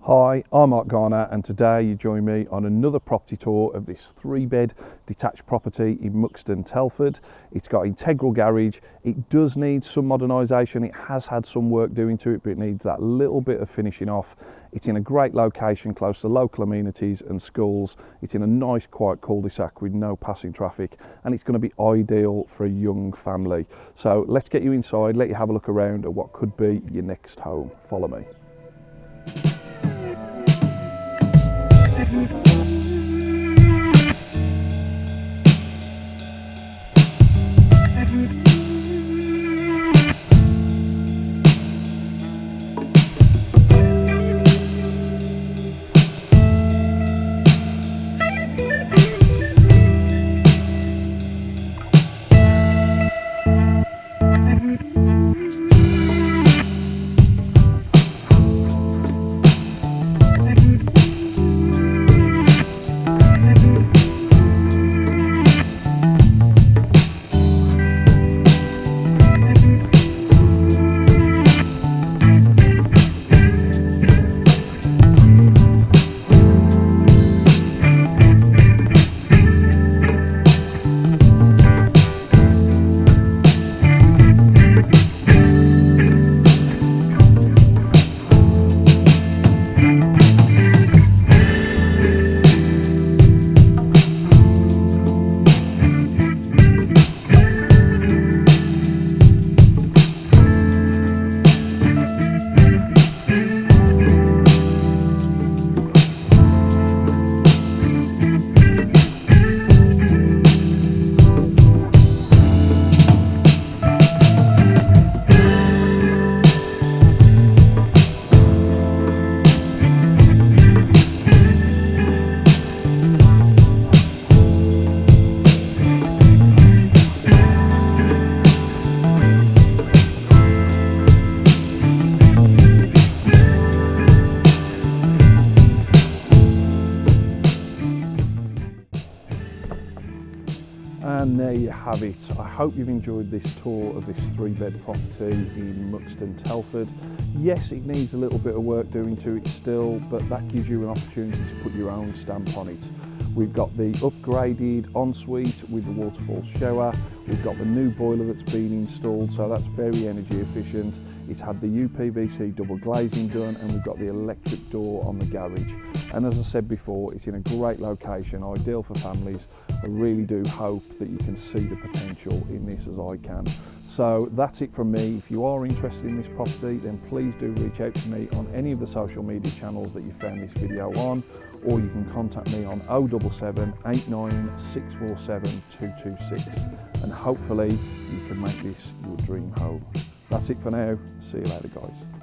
Hi, I'm Mark Garner, and today you join me on another property tour of this 3-bed detached property in Muxton, Telford. It's got integral garage. It does need some modernisation. It has had some work doing to it, but it needs that little bit of finishing off. It's in a great location close to local amenities and schools. It's in a nice quiet cul-de-sac with no passing traffic, and it's going to be ideal for a young family. So let's get you inside, let you have a look around at what could be your next home. Follow me. And there you have it. I hope you've enjoyed this tour of this 3-bed property in Muxton, Telford. Yes, it needs a little bit of work doing to it still, but that gives you an opportunity to put your own stamp on it. We've got the upgraded ensuite with the waterfall shower. We've got the new boiler that's been installed, so that's very energy efficient. It's had the UPVC double glazing done, and we've got the electric door on the garage. And as I said before, it's in a great location, ideal for families. I really do hope that you can see the potential in this as I can. So that's it from me. If you are interested in this property, then please do reach out to me on any of the social media channels that you found this video on, or you can contact me on 077 89 647 226, and hopefully you can make this your dream home. That's it for now. See you later, guys.